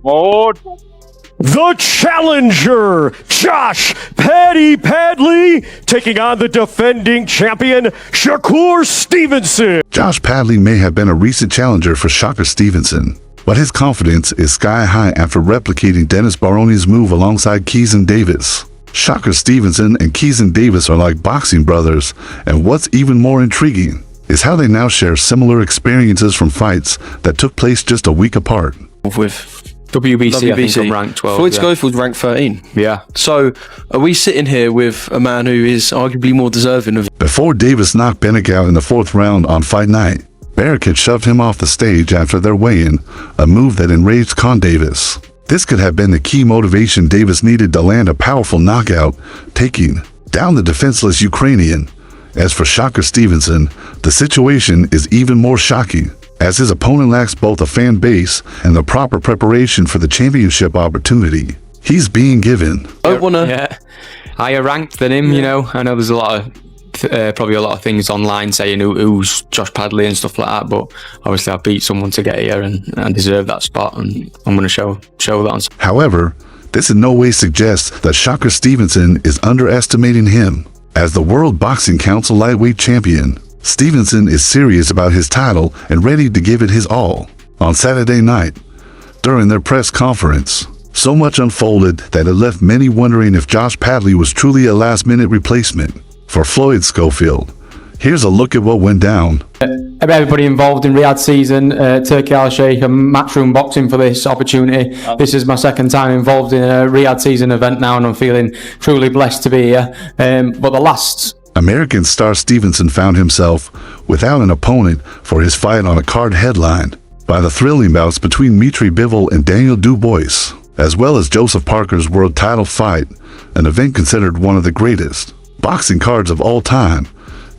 Oh, The challenger, Josh Padley, taking on the defending champion, Shakur Stevenson. Josh Padley may have been a recent challenger for Shakur Stevenson, but his confidence is sky high after replicating Dennis Baroni's move alongside Keeson Davis. Shakur Stevenson and Keeson Davis are like boxing brothers, and what's even more intriguing is how they now share similar experiences from fights that took place just a week apart. With WBC, I think I'm ranked 12. Floyd Schofield's ranked 13. Yeah. So are we sitting here with a man who is arguably more deserving of... Before Davis knocked Bennick out in the 4th round on fight night, Barrick had shoved him off the stage after their weigh-in, a move that enraged Con Davis. This could have been the key motivation Davis needed to land a powerful knockout, taking down the defenseless Ukrainian. As for Shakur Stevenson, the situation is even more shocking, as his opponent lacks both a fan base and the proper preparation for the championship opportunity he's being given. Higher ranked than him, you know. I know there's a lot of probably a lot of things online saying who's Josh Padley and stuff like that, but obviously I beat someone to get here and deserve that spot, and I'm going to show that. However, this in no way suggests that Shakur Stevenson is underestimating him. As the World Boxing Council lightweight champion, Stevenson is serious about his title and ready to give it his all. On Saturday night, during their press conference, so much unfolded that it left many wondering if Josh Padley was truly a last-minute replacement for Floyd Schofield. Here's a look at what went down. Everybody involved in Riyadh season, Turkey Al Sheikh and Matchroom Boxing for this opportunity. This is my second time involved in a Riyadh season event now, and I'm feeling truly blessed to be here. But the last... American star Stevenson found himself without an opponent for his fight on a card headlined by the thrilling bouts between Mitri Bivol and Daniel Dubois, as well as Joseph Parker's world title fight, an event considered one of the greatest boxing cards of all time.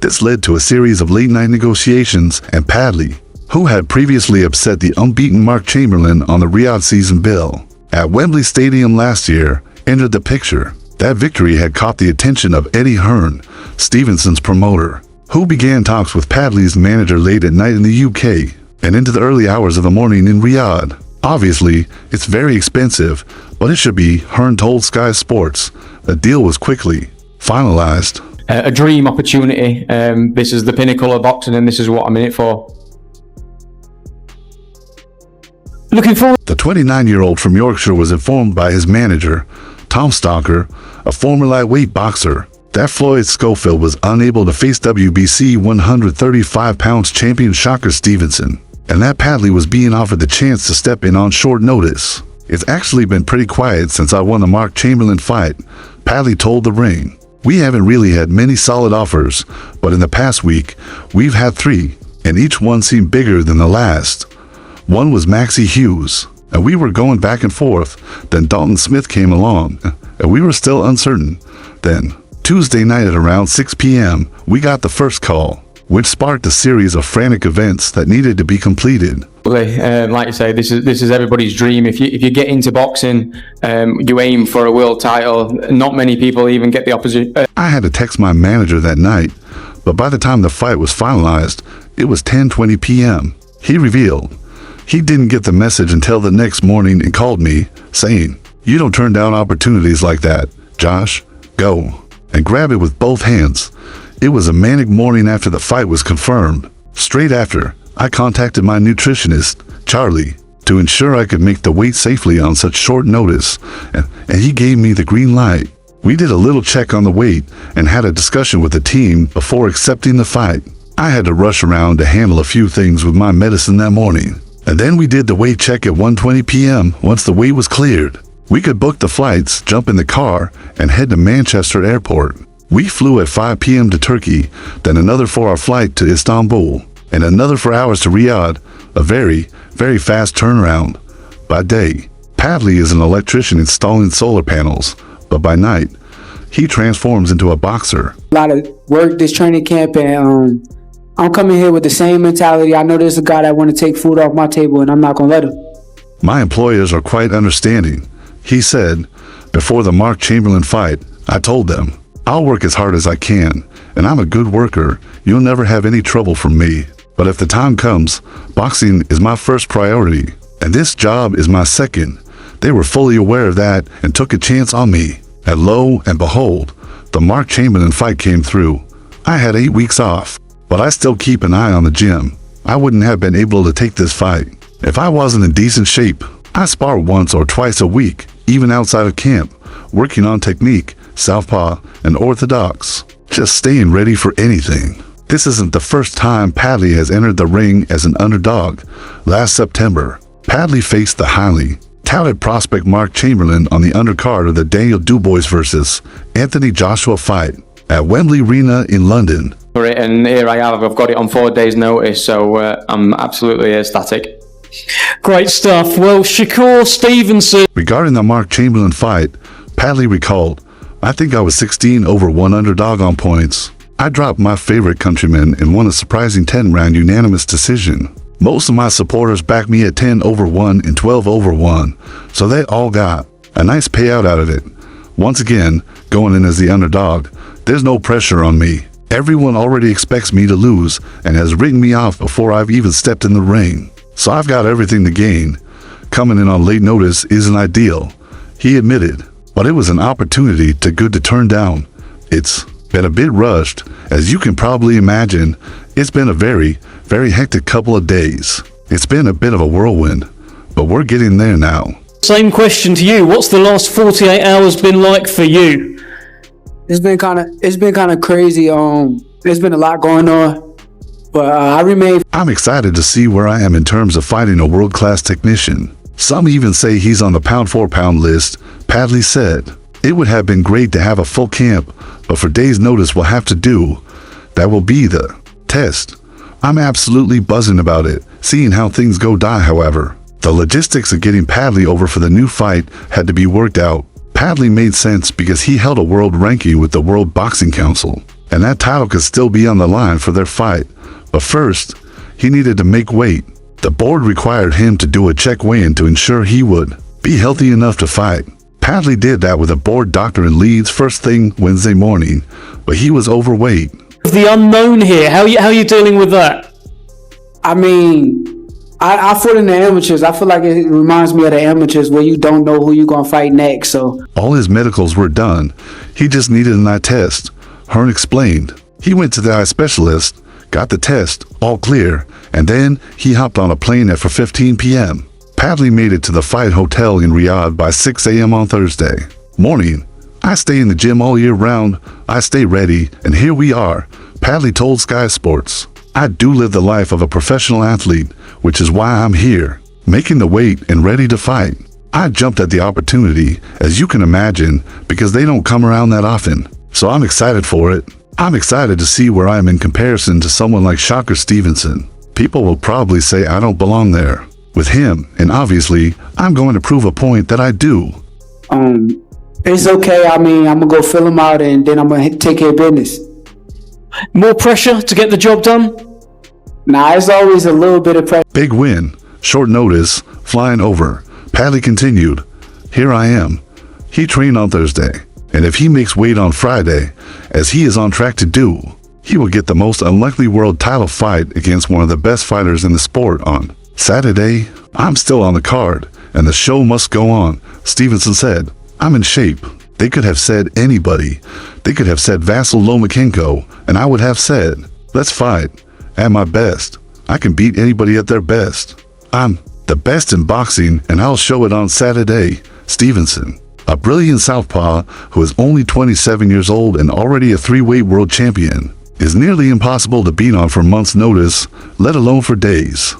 This led to a series of late-night negotiations, and Padley, who had previously upset the unbeaten Mark Chamberlain on the Riyadh season bill at Wembley Stadium last year, entered the picture. That victory had caught the attention of Eddie Hearn, Stevenson's promoter, who began talks with Padley's manager late at night in the UK and into the early hours of the morning in Riyadh. Obviously, it's very expensive, but it should be, Hearn told Sky Sports. The deal was quickly finalized. A dream opportunity. This is the pinnacle of boxing, and this is what I'm in it for. Looking forward. The 29-year-old from Yorkshire was informed by his manager, Tom Stalker, a former lightweight boxer, that Floyd Schofield was unable to face WBC 135 pounds champion Shakur Stevenson, and that Padley was being offered the chance to step in on short notice. It's actually been pretty quiet since I won the Mark Chamberlain fight, Padley told The Ring. We haven't really had many solid offers, but in the past week, we've had 3, and each one seemed bigger than the last. One was Maxie Hughes, and we were going back and forth. Then Dalton Smith came along, and we were still uncertain. Then, Tuesday night at around 6 p.m., we got the first call, which sparked a series of frantic events that needed to be completed. Like you say, this is everybody's dream. If you get into boxing, you aim for a world title. Not many people even get the opposite. I had to text my manager that night, but by the time the fight was finalized, it was 10:20 p.m. He revealed he didn't get the message until the next morning and called me, saying, "You don't turn down opportunities like that, Josh. Go and grab it with both hands." It was a manic morning after the fight was confirmed. Straight after, I contacted my nutritionist, Charlie, to ensure I could make the weight safely on such short notice, and he gave me the green light. We did a little check on the weight and had a discussion with the team before accepting the fight. I had to rush around to handle a few things with my medicine that morning. And then we did the weight check at 1:20 p.m. Once the weight was cleared, we could book the flights, jump in the car, and head to Manchester Airport. We flew at 5 p.m. to Turkey, then another 4-hour flight to Istanbul, and another 4 hours to Riyadh, a very, very fast turnaround. By day, Padley is an electrician installing solar panels, but by night, he transforms into a boxer. A lot of work this training camp, and I'm coming here with the same mentality. I know there's a guy that want to take food off my table, and I'm not going to let him. My employers are quite understanding. He said, before the Mark Chamberlain fight, I told them, "I'll work as hard as I can, and I'm a good worker. You'll never have any trouble from me. But if the time comes, boxing is my first priority, and this job is my second. They were fully aware of that and took a chance on me. And lo and behold, the Mark Chamberlain fight came through. I had 8 weeks off, but I still keep an eye on the gym. I wouldn't have been able to take this fight if I wasn't in decent shape. I spar once or twice a week, even outside of camp, working on technique, southpaw, and orthodox. Just staying ready for anything. This isn't the first time Padley has entered the ring as an underdog. Last September, Padley faced the highly touted prospect Mark Chamberlain on the undercard of the Daniel Dubois versus Anthony Joshua fight at Wembley Arena in London. For it, and here I have. I've got it on 4 days' notice, so I'm absolutely ecstatic. Great stuff. Well, Shakur Stevenson. Regarding the Mark Chamberlain fight, Padley recalled, "I think I was 16-1 underdog on points. I dropped my favorite countryman and won a surprising 10-round unanimous decision. Most of my supporters backed me at 10-1 and 12-1, so they all got a nice payout out of it. Once again, going in as the underdog, there's no pressure on me. Everyone already expects me to lose and has written me off before I've even stepped in the ring. So I've got everything to gain. Coming in on late notice isn't ideal," he admitted, "but it was an opportunity too good to turn down. It's been a bit rushed. As you can probably imagine, it's been a very, very hectic couple of days. It's been a bit of a whirlwind, but we're getting there now." Same question to you. What's the last 48 hours been like for you? It's been kind of crazy. There's been a lot going on, but I remain. I'm excited to see where I am in terms of fighting a world-class technician. Some even say he's on the pound-for-pound list, Padley said. "It would have been great to have a full camp, but for days' notice we'll have to do. That will be the test. I'm absolutely buzzing about it, seeing how things go die, however. The logistics of getting Padley over for the new fight had to be worked out. Padley made sense because he held a world ranking with the World Boxing Council, and that title could still be on the line for their fight. But first, he needed to make weight. The board required him to do a check weigh-in to ensure he would be healthy enough to fight. Padley did that with a board doctor in Leeds first thing Wednesday morning, but he was overweight. The unknown here. How are you dealing with that? I mean, I fought in the amateurs. I feel like it reminds me of the amateurs where you don't know who you're going to fight next. So All his medicals were done. He just needed an eye test, Hearn explained. He went to the eye specialist, got the test, all clear, and then he hopped on a plane at 4:15 p.m. Padley made it to the fight hotel in Riyadh by 6 a.m. on Thursday morning. "I stay in the gym all year round. I stay ready, and here we are," Padley told Sky Sports. "I do live the life of a professional athlete, which is why I'm here, making the weight and ready to fight. I jumped at the opportunity, as you can imagine, because they don't come around that often. So I'm excited for it. I'm excited to see where I am in comparison to someone like Shakur Stevenson. People will probably say I don't belong there with him, and obviously, I'm going to prove a point that I do." It's okay. I mean, I'm gonna go fill him out, and then I'm gonna take care of business. More pressure to get the job done? Nah, it's always a little bit of pressure. Big win, short notice, flying over. Padley continued, "Here I am." He trained on Thursday, and if he makes weight on Friday, as he is on track to do, he will get the most unlikely world title fight against one of the best fighters in the sport on Saturday. "I'm still on the card, and the show must go on," Stevenson said. "I'm in shape. They could have said anybody. They could have said Vasyl Lomachenko, and I would have said, let's fight. At my best, I can beat anybody at their best. I'm the best in boxing, and I'll show it on Saturday," Stevenson, a brilliant southpaw who is only 27 years old and already a 3-weight world champion, is nearly impossible to beat on for months' notice, let alone for days.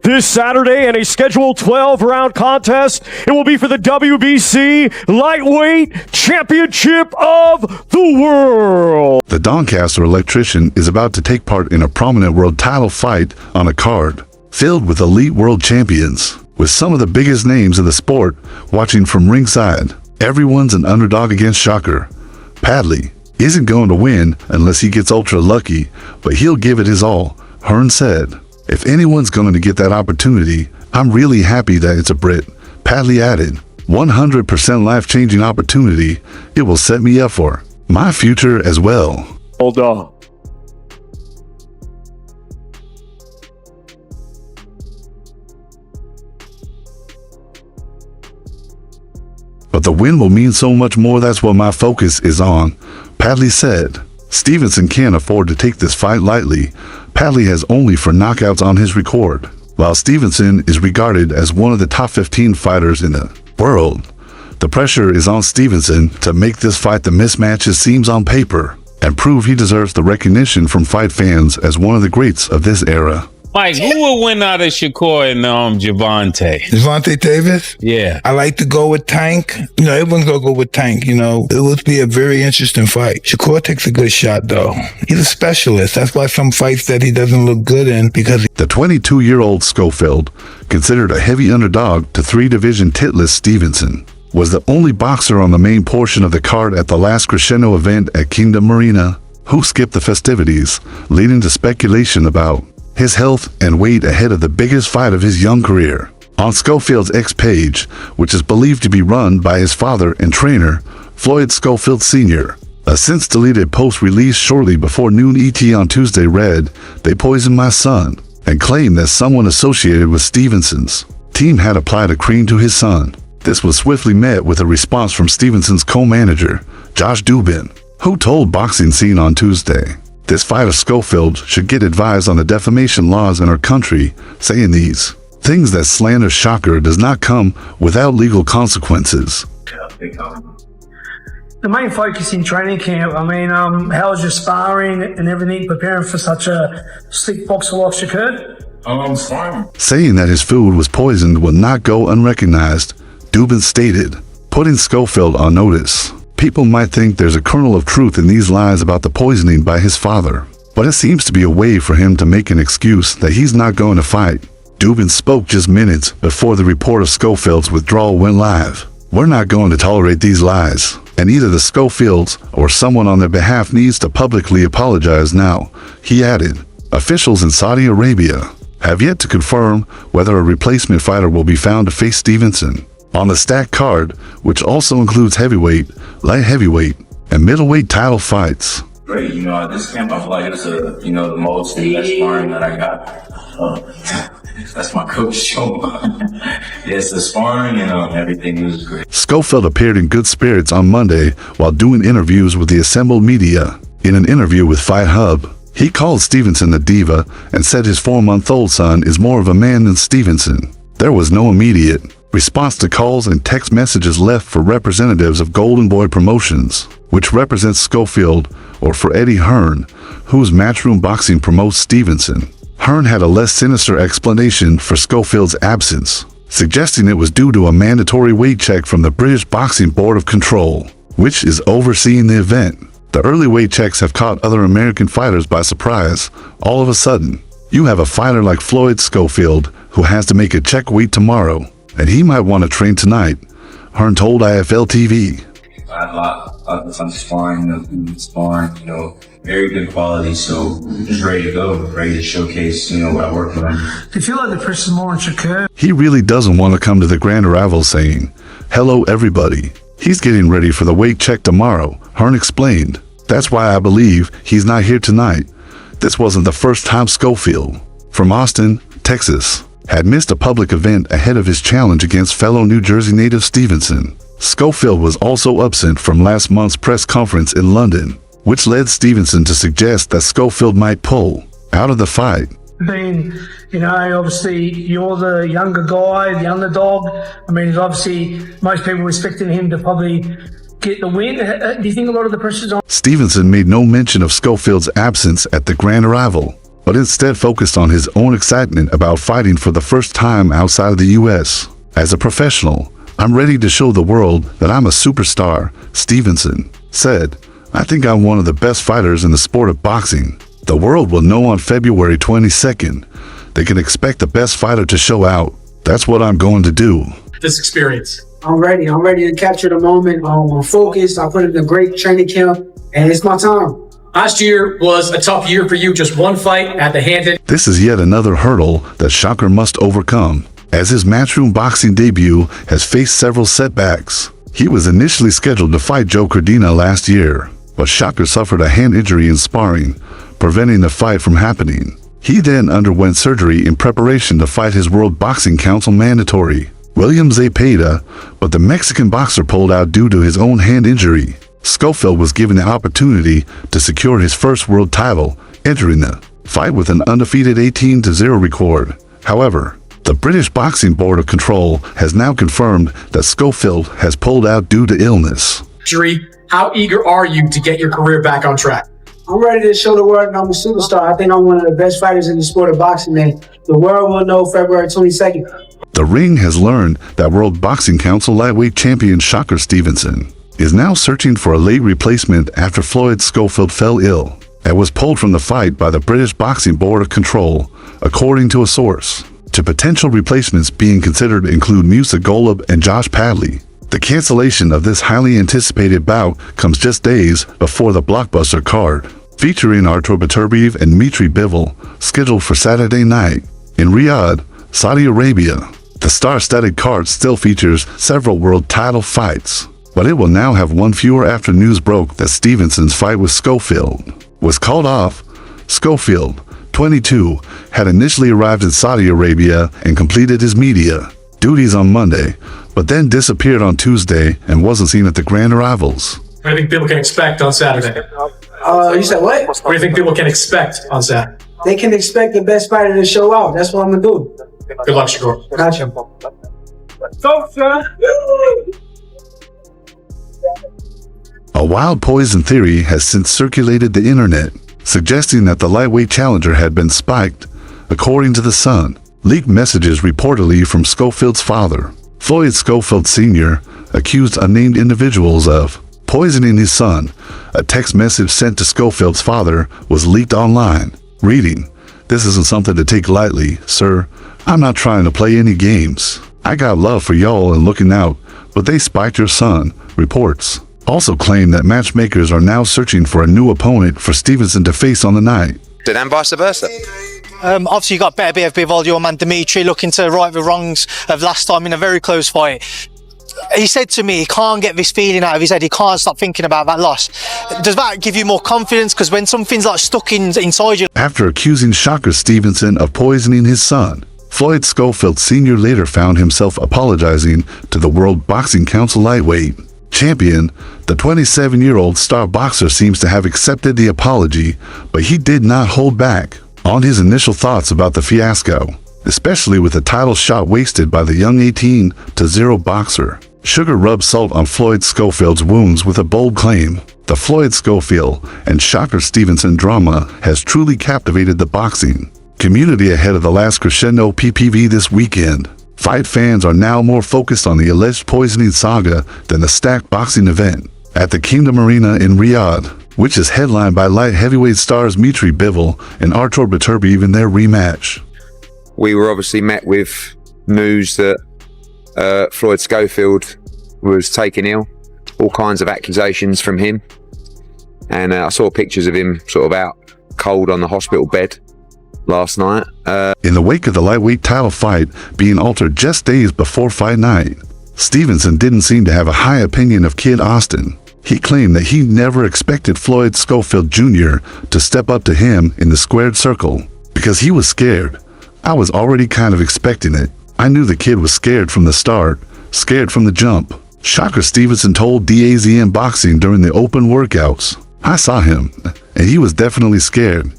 This Saturday in a scheduled 12-round contest, it will be for the WBC Lightweight Championship of the World. The Doncaster electrician is about to take part in a prominent world title fight on a card filled with elite world champions, with some of the biggest names in the sport watching from ringside. Everyone's an underdog against Shakur. Padley isn't going to win unless he gets ultra lucky, but he'll give it his all, Hearn said. "If anyone's going to get that opportunity, I'm really happy that it's a Brit," Padley added. 100% life-changing opportunity. It will set me up for my future as well. Hold on. The win will mean so much more. That's what my focus is on, Padley said. Stevenson can't afford to take this fight lightly. Padley has only 4 knockouts on his record, while Stevenson is regarded as one of the top 15 fighters in the world. The pressure is on Stevenson to make this fight the mismatch it seems on paper, and prove he deserves the recognition from fight fans as one of the greats of this era. Mike, who will win out of Shakur and Javante? Javante Davis? Yeah. I like to go with Tank. Everyone's going to go with Tank. It would be a very interesting fight. Shakur takes a good shot, though. He's a specialist. That's why some fights that he doesn't look good in, because the 22-year-old Schofield, considered a heavy underdog to 3-division titless Stevenson, was the only boxer on the main portion of the card at the last Crescendo event at Kingdom Arena who skipped the festivities, leading to speculation about his health and weight ahead of the biggest fight of his young career. On Schofield's X page, which is believed to be run by his father and trainer, Floyd Schofield Sr., a since-deleted post released shortly before noon ET on Tuesday read, "They poisoned my son," and claimed that someone associated with Stevenson's team had applied a cream to his son. This was swiftly met with a response from Stevenson's co-manager, Josh Dubin, who told Boxing Scene on Tuesday, "This fighter Schofield should get advice on the defamation laws in our country, saying these things that slander Shakur does not come without legal consequences." The main focus in training camp, how was your sparring and everything preparing for such a slick boxer like Shakur? Saying that his food was poisoned will not go unrecognized, Dubin stated, putting Schofield on notice. People might think there's a kernel of truth in these lies about the poisoning by his father, but it seems to be a way for him to make an excuse that he's not going to fight. Dubin spoke just minutes before the report of Schofield's withdrawal went live. "We're not going to tolerate these lies, and either the Schofields or someone on their behalf needs to publicly apologize now," he added. Officials in Saudi Arabia have yet to confirm whether a replacement fighter will be found to face Stevenson. On the stacked card, which also includes heavyweight, light heavyweight, and middleweight title fights. Great, this camp I feel like it's the most and best sparring that I got. That's my coach show. Yes, the sparring and everything was great. Schofield appeared in good spirits on Monday while doing interviews with the assembled media. In an interview with Fight Hub, he called Stevenson a diva and said his 4-month-old son is more of a man than Stevenson. There was no immediate response to calls and text messages left for representatives of Golden Boy Promotions, which represents Schofield, or for Eddie Hearn, whose Matchroom Boxing promotes Stevenson. Hearn had a less sinister explanation for Schofield's absence, suggesting it was due to a mandatory weight check from the British Boxing Board of Control, which is overseeing the event. The early weight checks have caught other American fighters by surprise. All of a sudden, you have a fighter like Floyd Schofield who has to make a check weight tomorrow, and he might want to train tonight, Hearn told IFL TV. I had a lot of fun sparring, very good quality, so just ready to go, ready to showcase, what I worked on. Do you feel like the pressure's more on Shakur? He really doesn't want to come to the grand arrival saying, "Hello everybody." He's getting ready for the weight check tomorrow, Hearn explained. That's why I believe he's not here tonight. This wasn't the first time Schofield, from Austin, Texas, had missed a public event ahead of his challenge against fellow New Jersey native Stevenson. Schofield was also absent from last month's press conference in London, which led Stevenson to suggest that Schofield might pull out of the fight. Obviously you're the younger guy, the underdog. Obviously most people expecting him to probably get the win. Do you think a lot of the pressure's on? Stevenson made no mention of Schofield's absence at the grand arrival, but instead focused on his own excitement about fighting for the first time outside of the U.S. As a professional, "I'm ready to show the world that I'm a superstar," Stevenson said. "I think I'm one of the best fighters in the sport of boxing. The world will know on February 22nd. They can expect the best fighter to show out. That's what I'm going to do." This experience. I'm ready to capture the moment. I'm focused. I put in a great training camp, and it's my time. Last year was a tough year for you. Just one fight at the hand. This is yet another hurdle that Shakur must overcome, as his Matchroom Boxing debut has faced several setbacks. He was initially scheduled to fight Joe Cordina last year, but Shakur suffered a hand injury in sparring, preventing the fight from happening. He then underwent surgery in preparation to fight his World Boxing Council mandatory, William Zepeda, but the Mexican boxer pulled out due to his own hand injury. Schofield was given the opportunity to secure his first world title, entering the fight with an undefeated 18-0 record. However, the British Boxing Board of Control has now confirmed that Schofield has pulled out due to illness. How eager are you to get your career back on track? I'm ready to show the world I'm a superstar. I think I'm one of the best fighters in the sport of boxing, man. The world will know February 22nd. The Ring has learned that World Boxing Council lightweight champion Shakur Stevenson is now searching for a late replacement after Floyd Schofield fell ill and was pulled from the fight by the British Boxing Board of Control, according to a source. To potential replacements being considered include Musa Golub and Josh Padley. The cancellation of this highly anticipated bout comes just days before the blockbuster card, featuring Artur Beterbiev and Dmitry Bivol, scheduled for Saturday night in Riyadh, Saudi Arabia. The star-studded card still features several world title fights, but it will now have one fewer after news broke that Stevenson's fight with Schofield was called off. Schofield, 22, had initially arrived in Saudi Arabia and completed his media duties on Monday, but then disappeared on Tuesday and wasn't seen at the grand arrivals. What do you think people can expect on Saturday? You said what? What do you think people can expect on Saturday? They can expect the best fighter to show out. That's what I'm gonna do. Good luck, Shakur. Gotcha. A wild poison theory has since circulated the internet, suggesting that the lightweight challenger had been spiked. According to The Sun, leaked messages reportedly from Schofield's father, Floyd Schofield Sr., accused unnamed individuals of poisoning his son. A text message sent to Schofield's father was leaked online, reading, "This isn't something to take lightly, sir. I'm not trying to play any games. I got love for y'all and looking out, but they spiked your son," reports also claim that matchmakers are now searching for a new opponent for Stevenson to face on the night. And vice versa. Obviously, you got better Bivol, your man Dmitry, looking to right the wrongs of last time in a very close fight. He said to me he can't get this feeling out of his head. He can't stop thinking about that loss. Does that give you more confidence? Because when something's like stuck inside you. After accusing Shakur Stevenson of poisoning his son, Floyd Schofield Sr. later found himself apologizing to the World Boxing Council lightweight champion. The 27-year-old star boxer seems to have accepted the apology, but he did not hold back on his initial thoughts about the fiasco, especially with the title shot wasted by the young 18-0 boxer. Sugar rubbed salt on Floyd Schofield's wounds with a bold claim. The Floyd Schofield and Shakur Stevenson drama has truly captivated the boxing community ahead of the last crescendo PPV this weekend. Fight fans are now more focused on the alleged poisoning saga than the stacked boxing event at the Kingdom Arena in Riyadh, which is headlined by light heavyweight stars Dmitry Bivol and Artur Beterbiev in their rematch. We were obviously met with news that Floyd Schofield was taken ill, all kinds of accusations from him, and I saw pictures of him sort of out cold on the hospital bed last night. In the wake of the lightweight title fight being altered just days before fight night, Stevenson didn't seem to have a high opinion of Kid Austin. He claimed that he never expected Floyd Schofield Jr. to step up to him in the squared circle because he was scared. I was already kind of expecting it. I knew the kid was scared from the start, scared from the jump. Shakur Stevenson told DAZN Boxing during the open workouts. I saw him, and he was definitely scared.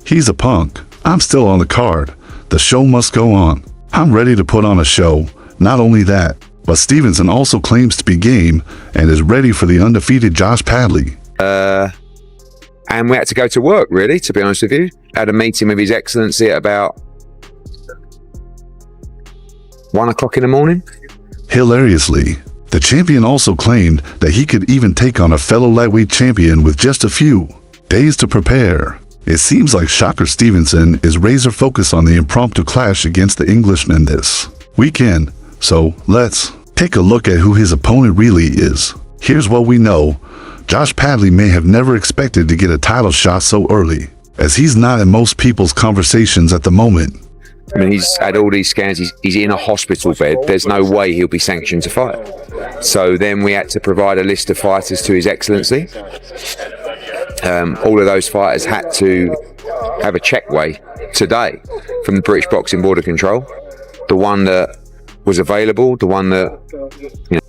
He's a punk. I'm still on the card. The show must go on. I'm ready to put on a show. Not only that, but Stevenson also claims to be game and is ready for the undefeated Josh Padley. And we had to go to work, really, to be honest with you. Had a meeting with His Excellency at about 1 o'clock in the morning. Hilariously, the champion also claimed that he could even take on a fellow lightweight champion with just a few days to prepare. It seems like Shakur Stevenson is razor focused on the impromptu clash against the Englishman this weekend. So let's take a look at who his opponent really is. Here's what we know. Josh Padley may have never expected to get a title shot so early, as he's not in most people's conversations at the moment. I mean, he's had all these scans. He's in a hospital bed. There's no way he'll be sanctioned to fight. So then we had to provide a list of fighters to His Excellency. All of those fighters had to have a check weigh today from the British Boxing Board of Control. The one that was available, the one that...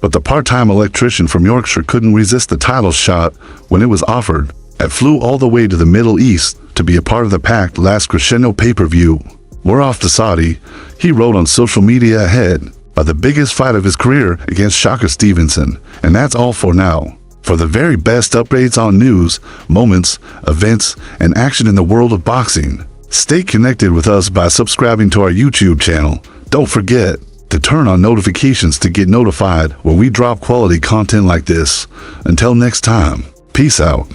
But the part-time electrician from Yorkshire couldn't resist the title shot when it was offered, and flew all the way to the Middle East to be a part of the packed Last Crescendo pay-per-view. We're off to Saudi. He wrote on social media ahead of the biggest fight of his career against Shakur Stevenson. And that's all for now. For the very best updates on news, moments, events, and action in the world of boxing, stay connected with us by subscribing to our YouTube channel. Don't forget to turn on notifications to get notified when we drop quality content like this. Until next time, peace out.